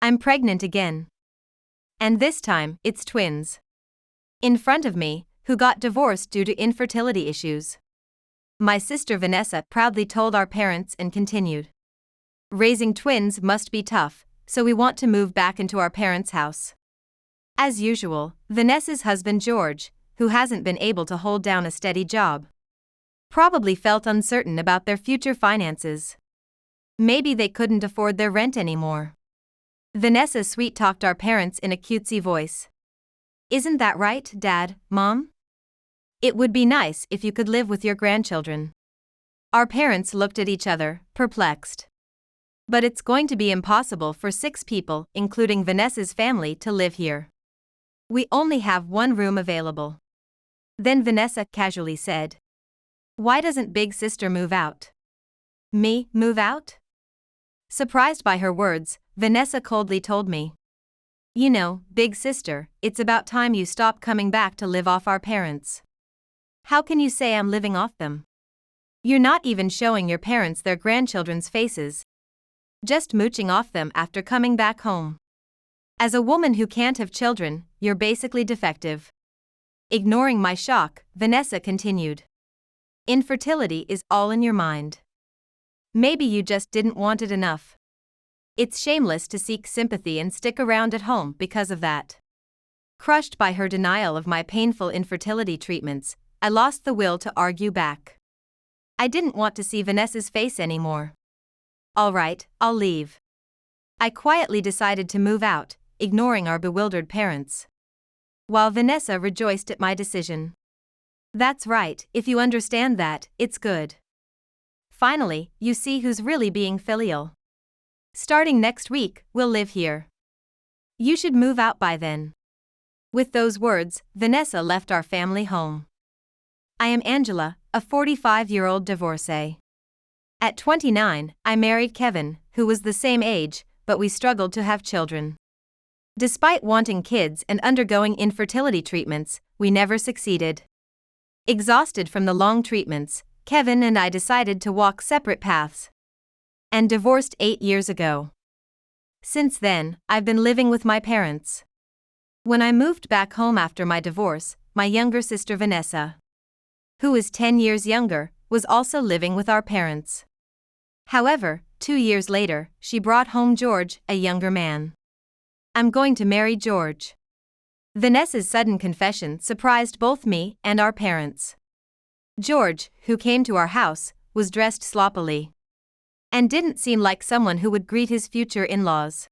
I'm pregnant again. And this time, it's twins. In front of me, who got divorced due to infertility issues. My sister Vanessa proudly told our parents and continued. Raising twins must be tough, so we want to move back into our parents' house. As usual, Vanessa's husband George, who hasn't been able to hold down a steady job, probably felt uncertain about their future finances. Maybe they couldn't afford their rent anymore. Vanessa sweet-talked our parents in a cutesy voice. Isn't that right, Dad, Mom? It would be nice if you could live with your grandchildren. Our parents looked at each other, perplexed. But it's going to be impossible for 6 people, including Vanessa's family, to live here. We only have 1 room available. Then Vanessa casually said. Why doesn't Big Sister move out? Me, move out? Surprised by her words, Vanessa coldly told me. You know, Big Sister, it's about time you stop coming back to live off our parents. How can you say I'm living off them? You're not even showing your parents their grandchildren's faces. Just mooching off them after coming back home. As a woman who can't have children, you're basically defective. Ignoring my shock, Vanessa continued. Infertility is all in your mind. Maybe you just didn't want it enough. It's shameless to seek sympathy and stick around at home because of that. Crushed by her denial of my painful infertility treatments, I lost the will to argue back. I didn't want to see Vanessa's face anymore. All right, I'll leave. I quietly decided to move out, ignoring our bewildered parents. While Vanessa rejoiced at my decision. That's right, if you understand that, it's good. Finally, you see who's really being filial. Starting next week, we'll live here. You should move out by then. With those words, Vanessa left our family home. I am Angela, a 45-year-old divorcee. At 29, I married Kevin, who was the same age, but we struggled to have children. Despite wanting kids and undergoing infertility treatments, we never succeeded. Exhausted from the long treatments, Kevin and I decided to walk separate paths. And divorced 8 years ago. Since then, I've been living with my parents. When I moved back home after my divorce, my younger sister Vanessa, who is 10 years younger, was also living with our parents. However, 2 years later, she brought home George, a younger man. I'm going to marry George. Vanessa's sudden confession surprised both me and our parents. George, who came to our house, was dressed sloppily. And didn't seem like someone who would greet his future in-laws.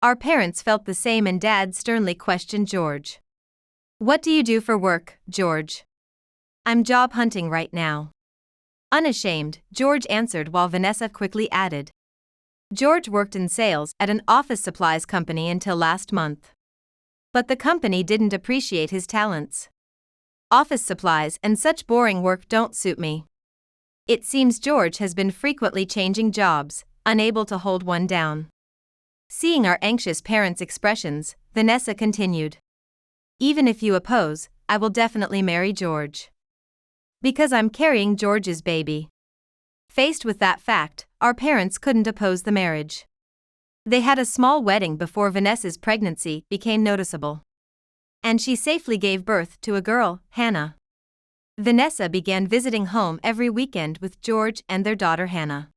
Our parents felt the same and Dad sternly questioned George. What do you do for work, George? I'm job hunting right now. Unashamed, George answered while Vanessa quickly added. George worked in sales at an office supplies company until last month. But the company didn't appreciate his talents. Office supplies and such boring work don't suit me. It seems George has been frequently changing jobs, unable to hold one down. Seeing our anxious parents' expressions, Vanessa continued. Even if you oppose, I will definitely marry George. Because I'm carrying George's baby. Faced with that fact, our parents couldn't oppose the marriage. They had a small wedding before Vanessa's pregnancy became noticeable. And she safely gave birth to a girl, Hannah. Vanessa began visiting home every weekend with George and their daughter Hannah.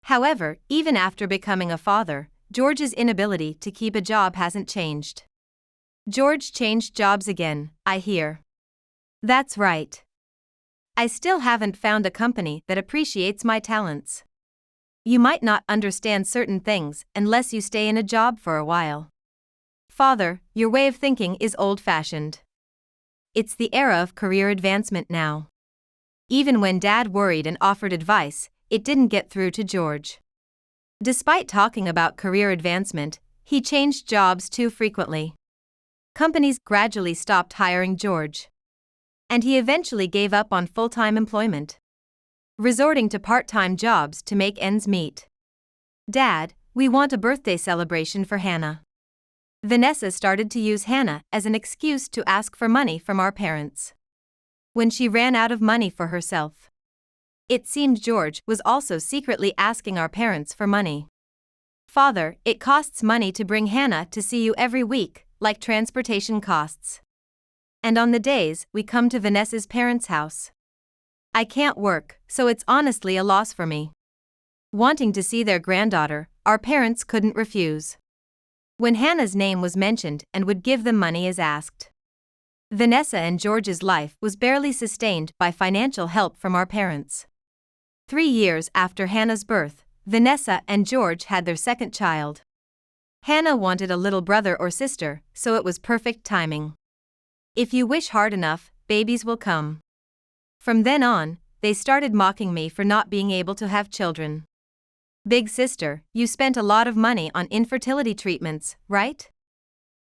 However, even after becoming a father, George's inability to keep a job hasn't changed. George changed jobs again, I hear. That's right. I still haven't found a company that appreciates my talents. You might not understand certain things unless you stay in a job for a while. Father, your way of thinking is old-fashioned. It's the era of career advancement now. Even when Dad worried and offered advice, it didn't get through to George. Despite talking about career advancement, he changed jobs too frequently. Companies gradually stopped hiring George. And he eventually gave up on full-time employment, resorting to part-time jobs to make ends meet. Dad, we want a birthday celebration for Hannah. Vanessa started to use Hannah as an excuse to ask for money from our parents. When she ran out of money for herself, it seemed George was also secretly asking our parents for money. Father, it costs money to bring Hannah to see you every week, like transportation costs. And on the days we come to Vanessa's parents' house. I can't work, so it's honestly a loss for me. Wanting to see their granddaughter, our parents couldn't refuse. When Hannah's name was mentioned and would give them money as asked. Vanessa and George's life was barely sustained by financial help from our parents. 3 years after Hannah's birth, Vanessa and George had their second child. Hannah wanted a little brother or sister, so it was perfect timing. If you wish hard enough, babies will come. From then on, they started mocking me for not being able to have children. Big sister, you spent a lot of money on infertility treatments, right?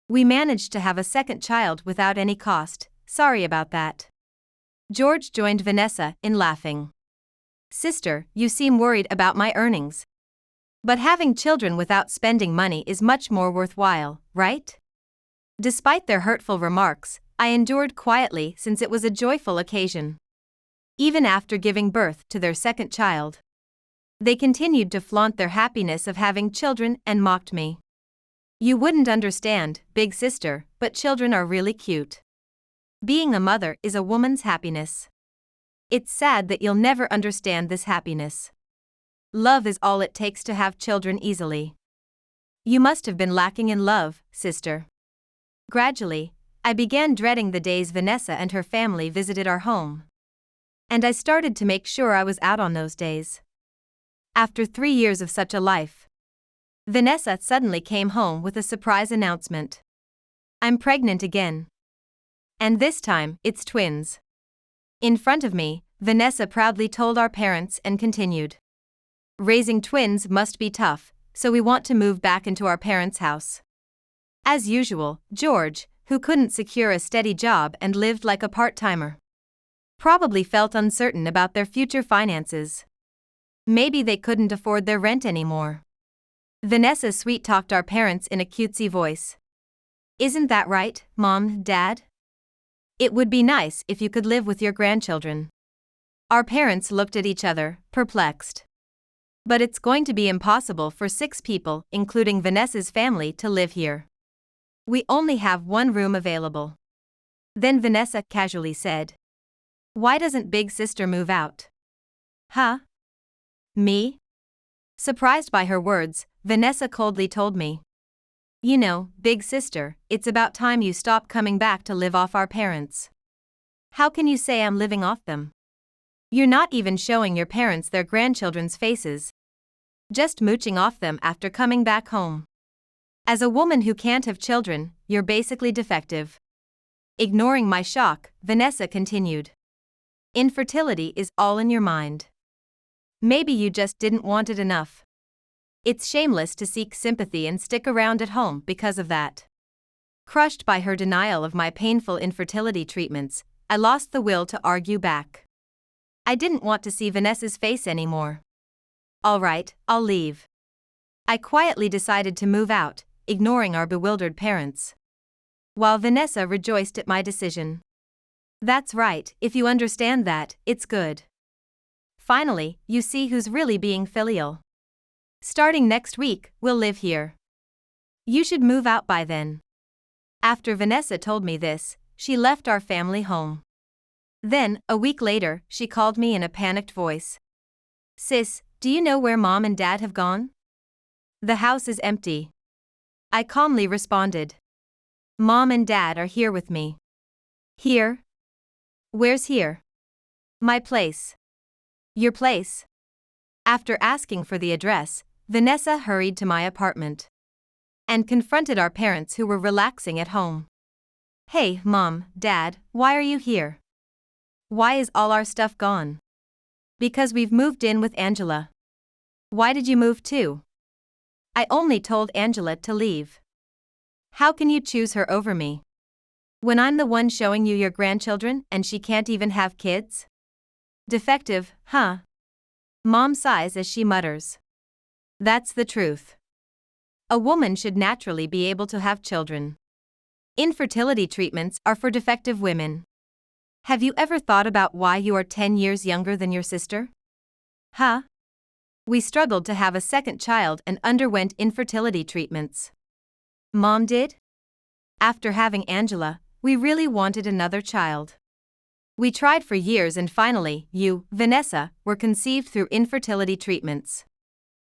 We managed to have a second child without any cost, sorry about that. George joined Vanessa in laughing. Sister, you seem worried about my earnings. But having children without spending money is much more worthwhile, right? Despite their hurtful remarks, I endured quietly since it was a joyful occasion. Even after giving birth to their second child, they continued to flaunt their happiness of having children and mocked me. You wouldn't understand, big sister, but children are really cute. Being a mother is a woman's happiness. It's sad that you'll never understand this happiness. Love is all it takes to have children easily. You must have been lacking in love, sister. Gradually, I began dreading the days Vanessa and her family visited our home. And I started to make sure I was out on those days. After 3 years of such a life, Vanessa suddenly came home with a surprise announcement. I'm pregnant again. And this time, it's twins. In front of me, Vanessa proudly told our parents and continued. Raising twins must be tough, so we want to move back into our parents' house. As usual, George, who couldn't secure a steady job and lived like a part-timer, probably felt uncertain about their future finances. Maybe they couldn't afford their rent anymore. Vanessa sweet-talked our parents in a cutesy voice. Isn't that right, Mom, Dad? It would be nice if you could live with your grandchildren. Our parents looked at each other, perplexed. But it's going to be impossible for 6 people, including Vanessa's family, to live here. We only have 1 room available. Then Vanessa casually said. Why doesn't big sister move out? Huh? Me? Surprised by her words, Vanessa coldly told me. You know, big sister, it's about time you stop coming back to live off our parents. How can you say I'm living off them? You're not even showing your parents their grandchildren's faces. Just mooching off them after coming back home. As a woman who can't have children, you're basically defective. Ignoring my shock, Vanessa continued. Infertility is all in your mind. Maybe you just didn't want it enough. It's shameless to seek sympathy and stick around at home because of that. Crushed by her denial of my painful infertility treatments, I lost the will to argue back. I didn't want to see Vanessa's face anymore. All right, I'll leave. I quietly decided to move out, ignoring our bewildered parents. While Vanessa rejoiced at my decision. That's right, if you understand that, it's good. Finally, you see who's really being filial. Starting next week, we'll live here. You should move out by then. After Vanessa told me this, she left our family home. Then, a week later, she called me in a panicked voice. Sis, do you know where Mom and Dad have gone? The house is empty. I calmly responded. Mom and Dad are here with me. Here? Where's here? My place. Your place? After asking for the address, Vanessa hurried to my apartment and confronted our parents who were relaxing at home. Hey, Mom, Dad, why are you here? Why is all our stuff gone? Because we've moved in with Angela. Why did you move too? I only told Angela to leave. How can you choose her over me? When I'm the one showing you your grandchildren and she can't even have kids? Defective, huh? Mom sighs as she mutters. That's the truth. A woman should naturally be able to have children. Infertility treatments are for defective women. Have you ever thought about why you are 10 years younger than your sister? Huh? We struggled to have a second child and underwent infertility treatments. Mom did? After having Angela, we really wanted another child. We tried for years and finally, you, Vanessa, were conceived through infertility treatments.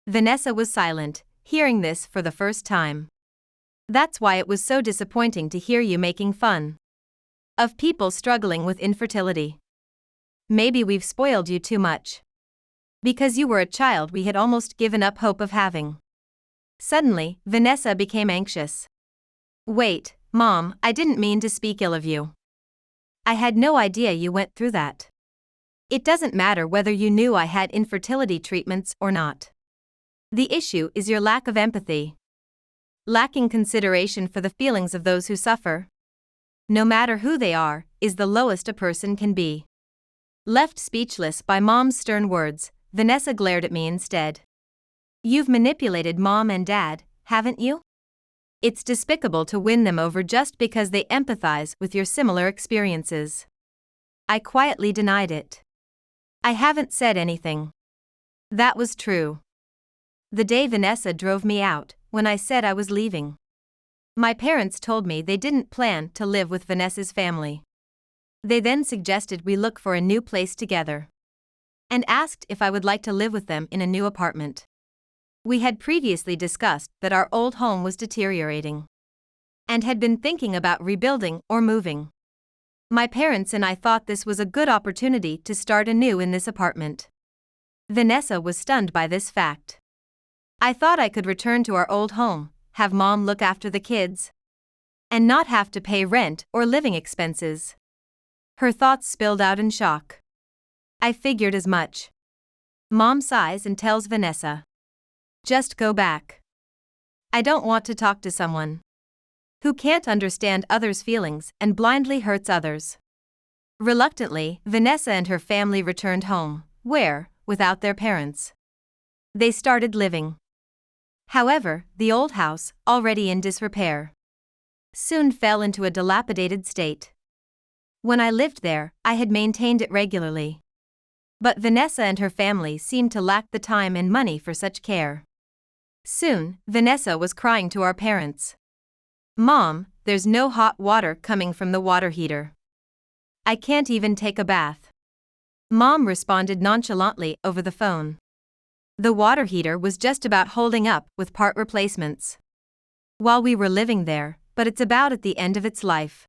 Vanessa was silent, hearing this for the first time. That's why it was so disappointing to hear you making fun of people struggling with infertility. Maybe we've spoiled you too much. Because you were a child we had almost given up hope of having. Suddenly, Vanessa became anxious. Wait, Mom, I didn't mean to speak ill of you. I had no idea you went through that. It doesn't matter whether you knew I had infertility treatments or not. The issue is your lack of empathy. Lacking consideration for the feelings of those who suffer, no matter who they are, is the lowest a person can be. Left speechless by Mom's stern words, Vanessa glared at me instead. You've manipulated Mom and Dad, haven't you? It's despicable to win them over just because they empathize with your similar experiences. I quietly denied it. I haven't said anything. That was true. The day Vanessa drove me out, when I said I was leaving. My parents told me they didn't plan to live with Vanessa's family. They then suggested we look for a new place together. And asked if I would like to live with them in a new apartment. We had previously discussed that our old home was deteriorating. And had been thinking about rebuilding or moving. My parents and I thought this was a good opportunity to start anew in this apartment. Vanessa was stunned by this fact. I thought I could return to our old home, have Mom look after the kids, and not have to pay rent or living expenses. Her thoughts spilled out in shock. I figured as much. Mom sighs and tells Vanessa, just go back. I don't want to talk to someone who can't understand others' feelings and blindly hurts others. Reluctantly, Vanessa and her family returned home, where, without their parents, they started living. However, the old house, already in disrepair, soon fell into a dilapidated state. When I lived there, I had maintained it regularly. But Vanessa and her family seemed to lack the time and money for such care. Soon, Vanessa was crying to our parents. Mom, there's no hot water coming from the water heater. I can't even take a bath. Mom responded nonchalantly over the phone. The water heater was just about holding up with part replacements while we were living there, but it's about at the end of its life.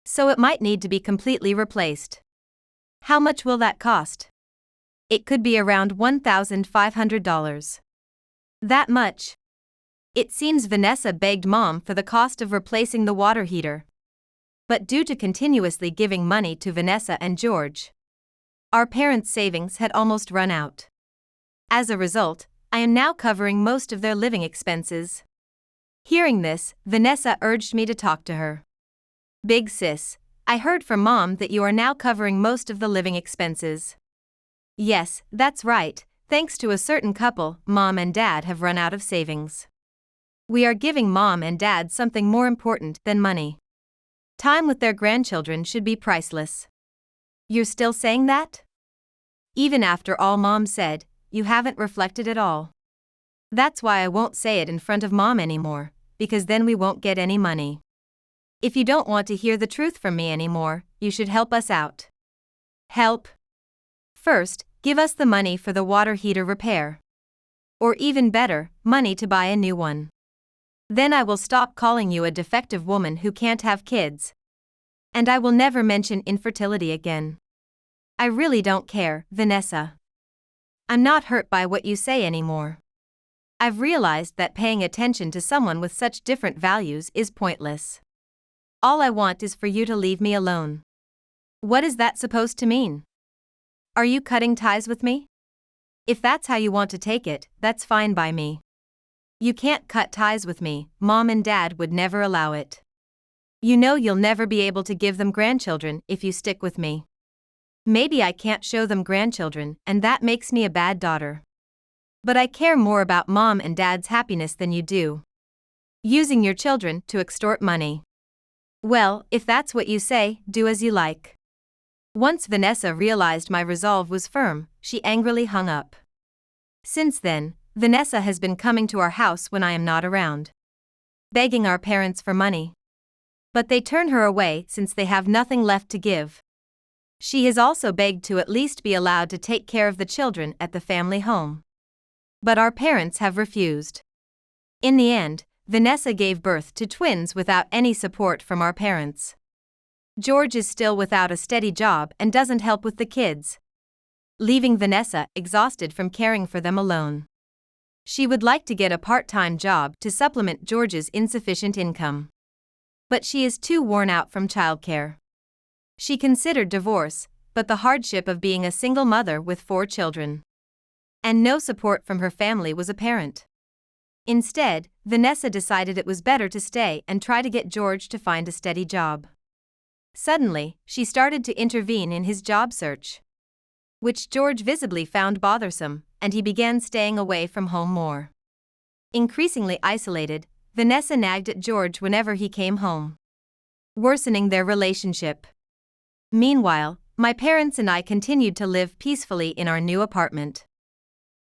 So it might need to be completely replaced. How much will that cost? It could be around $1,500. That much? It seems Vanessa begged Mom for the cost of replacing the water heater. But due to continuously giving money to Vanessa and George, our parents' savings had almost run out. As a result, I am now covering most of their living expenses. Hearing this, Vanessa urged me to talk to her. Big sis, I heard from Mom that you are now covering most of the living expenses. Yes, that's right, thanks to a certain couple, Mom and Dad have run out of savings. We are giving Mom and Dad something more important than money. Time with their grandchildren should be priceless. You're still saying that? Even after all Mom said, you haven't reflected at all. That's why I won't say it in front of Mom anymore, because then we won't get any money. If you don't want to hear the truth from me anymore, you should help us out. Help? First, give us the money for the water heater repair. Or even better, money to buy a new one. Then I will stop calling you a defective woman who can't have kids. And I will never mention infertility again. I really don't care, Vanessa. I'm not hurt by what you say anymore. I've realized that paying attention to someone with such different values is pointless. All I want is for you to leave me alone. What is that supposed to mean? Are you cutting ties with me? If that's how you want to take it, that's fine by me. You can't cut ties with me, Mom and Dad would never allow it. You know you'll never be able to give them grandchildren if you stick with me. Maybe I can't show them grandchildren, and that makes me a bad daughter. But I care more about Mom and Dad's happiness than you do. Using your children to extort money. Well, if that's what you say, do as you like. Once Vanessa realized my resolve was firm, she angrily hung up. Since then, Vanessa has been coming to our house when I am not around, begging our parents for money. But they turn her away since they have nothing left to give. She has also begged to at least be allowed to take care of the children at the family home. But our parents have refused. In the end, Vanessa gave birth to twins without any support from our parents. George is still without a steady job and doesn't help with the kids, leaving Vanessa exhausted from caring for them alone. She would like to get a part-time job to supplement George's insufficient income, but she is too worn out from childcare. She considered divorce, but the hardship of being a single mother with 4 children and no support from her family was apparent. Instead, Vanessa decided it was better to stay and try to get George to find a steady job. Suddenly, she started to intervene in his job search, which George visibly found bothersome, and he began staying away from home more. Increasingly isolated, Vanessa nagged at George whenever he came home, worsening their relationship. Meanwhile, my parents and I continued to live peacefully in our new apartment.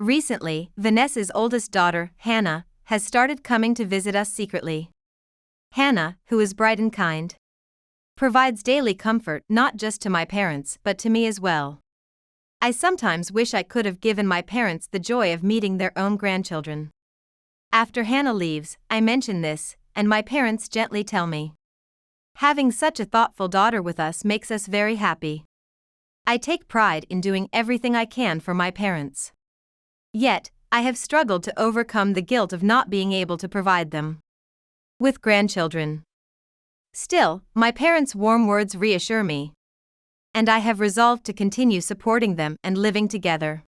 Recently, Vanessa's oldest daughter, Hannah, has started coming to visit us secretly. Hannah, who is bright and kind, provides daily comfort not just to my parents but to me as well. I sometimes wish I could have given my parents the joy of meeting their own grandchildren. After Hannah leaves, I mention this, and my parents gently tell me, having such a thoughtful daughter with us makes us very happy. I take pride in doing everything I can for my parents. Yet, I have struggled to overcome the guilt of not being able to provide them with grandchildren. Still, my parents' warm words reassure me, and I have resolved to continue supporting them and living together.